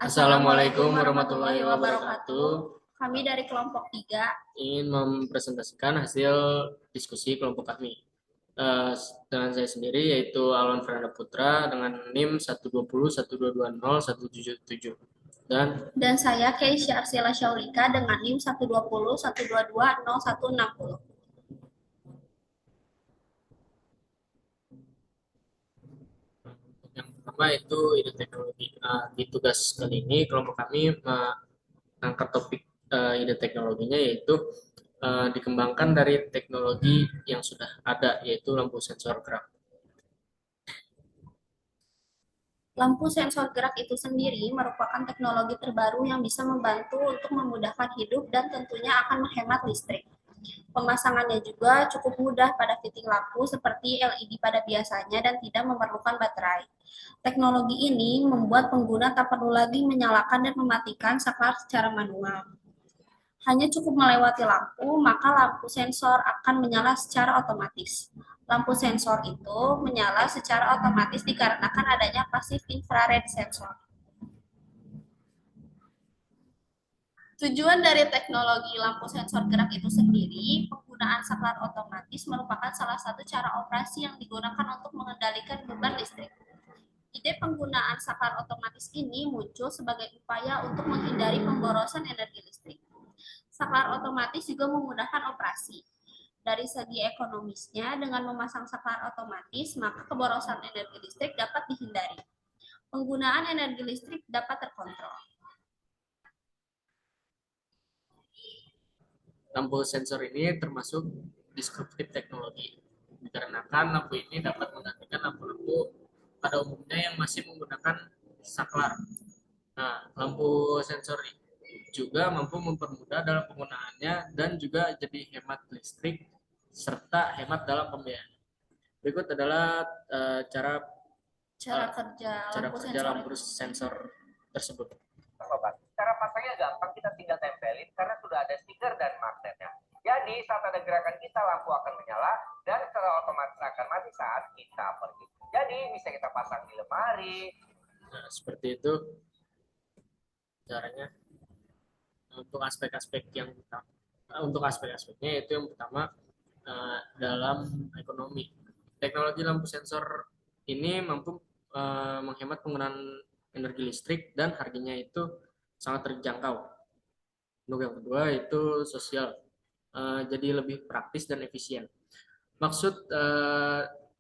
Assalamualaikum warahmatullahi wabarakatuh. Kami dari kelompok 3. Ingin mempresentasikan hasil diskusi kelompok kami. Dengan saya sendiri yaitu Alwan Fernanda Putra dengan NIM 120 12220 177 Dan saya Keisha Arsila Syaulika dengan NIM 120 122 0160. yang pertama itu ide teknologi. Di tugas kali ini kelompok kami mengangkat topik ide teknologinya yaitu dikembangkan dari teknologi yang sudah ada yaitu lampu sensor gerak. Lampu sensor gerak itu sendiri merupakan teknologi terbaru yang bisa membantu untuk memudahkan hidup dan tentunya akan menghemat listrik. Pemasangannya juga cukup mudah pada fitting lampu seperti LED pada biasanya dan tidak memerlukan baterai. Teknologi ini membuat pengguna tak perlu lagi menyalakan dan mematikan saklar secara manual. Hanya cukup melewati lampu, maka lampu sensor akan menyala secara otomatis. Lampu sensor itu menyala secara otomatis dikarenakan adanya pasif infrared sensor. Tujuan dari teknologi lampu sensor gerak itu sendiri, penggunaan saklar otomatis merupakan salah satu cara operasi yang digunakan untuk mengendalikan beban listrik. Ide penggunaan saklar otomatis ini muncul sebagai upaya untuk menghindari pemborosan energi listrik. Saklar otomatis juga memudahkan operasi. Dari segi ekonomisnya, dengan memasang saklar otomatis, maka keborosan energi listrik dapat dihindari. Penggunaan energi listrik dapat terkontrol. Lampu sensor ini termasuk disruptif teknologi, dikarenakan lampu ini dapat menggantikan lampu-lampu pada umumnya yang masih menggunakan saklar. Nah, lampu sensor juga mampu mempermudah dalam penggunaannya dan juga jadi hemat listrik serta hemat dalam pembiayaan. Berikut adalah Cara kerja lampu sensor lampu sensor tersebut. Cara pasangnya gampang, kita tinggal tempelin karena sudah ada stiker dan magnetnya. Jadi saat ada gerakan kita, lampu akan menyala dan secara otomatis akan mati saat kita pergi. Jadi bisa kita pasang di lemari. Nah, seperti itu caranya. Untuk aspek-aspek yang untuk aspek-aspeknya itu yang pertama dalam ekonomi. Teknologi lampu sensor ini mampu menghemat penggunaan energi listrik dan harganya itu sangat terjangkau. Untuk yang kedua itu sosial, jadi lebih praktis dan efisien. Maksud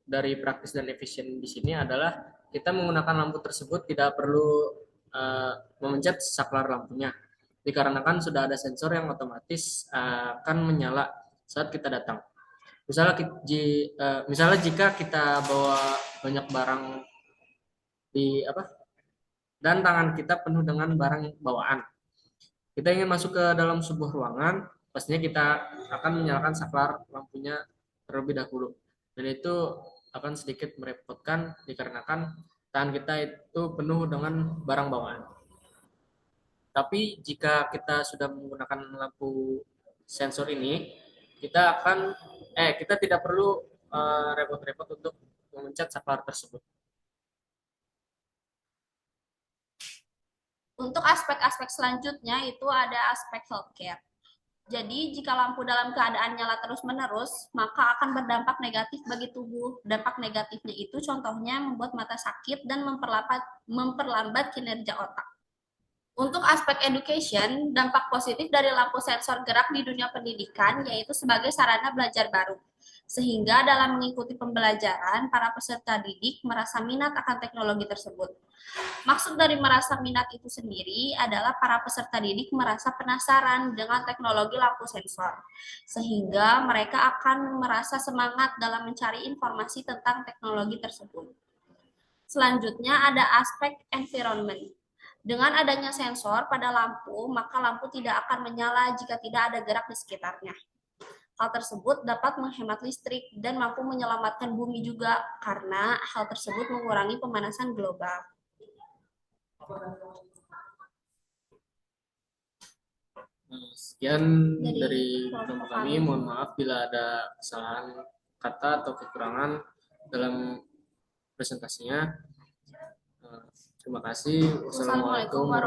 dari praktis dan efisien di sini adalah kita menggunakan lampu tersebut tidak perlu memencet saklar lampunya, dikarenakan sudah ada sensor yang otomatis akan menyala saat kita datang. Misalnya jika kita bawa banyak barang di apa dan tangan kita penuh dengan barang bawaan, kita ingin masuk ke dalam sebuah ruangan, pastinya kita akan menyalakan saklar lampunya terlebih dahulu. Dan itu akan sedikit merepotkan dikarenakan tangan kita itu penuh dengan barang bawaan. Tapi jika kita sudah menggunakan lampu sensor ini, kita tidak perlu repot-repot untuk memencet saklar tersebut. Untuk aspek-aspek selanjutnya itu ada aspek healthcare. Jadi, jika lampu dalam keadaan nyala terus-menerus, maka akan berdampak negatif bagi tubuh. Dampak negatifnya itu contohnya membuat mata sakit dan memperlambat kinerja otak. Untuk aspek education, dampak positif dari lampu sensor gerak di dunia pendidikan yaitu sebagai sarana belajar baru. Sehingga dalam mengikuti pembelajaran, para peserta didik merasa minat akan teknologi tersebut. Maksud dari merasa minat itu sendiri adalah para peserta didik merasa penasaran dengan teknologi lampu sensor, sehingga mereka akan merasa semangat dalam mencari informasi tentang teknologi tersebut. Selanjutnya ada aspek environment. Dengan adanya sensor pada lampu, maka lampu tidak akan menyala jika tidak ada gerak di sekitarnya. Hal tersebut dapat menghemat listrik dan mampu menyelamatkan bumi juga karena hal tersebut mengurangi pemanasan global. Sekian dari kelompok kami. Mohon maaf bila ada kesalahan kata atau kekurangan dalam presentasinya. Terima kasih. Wassalamualaikum warahmatullahi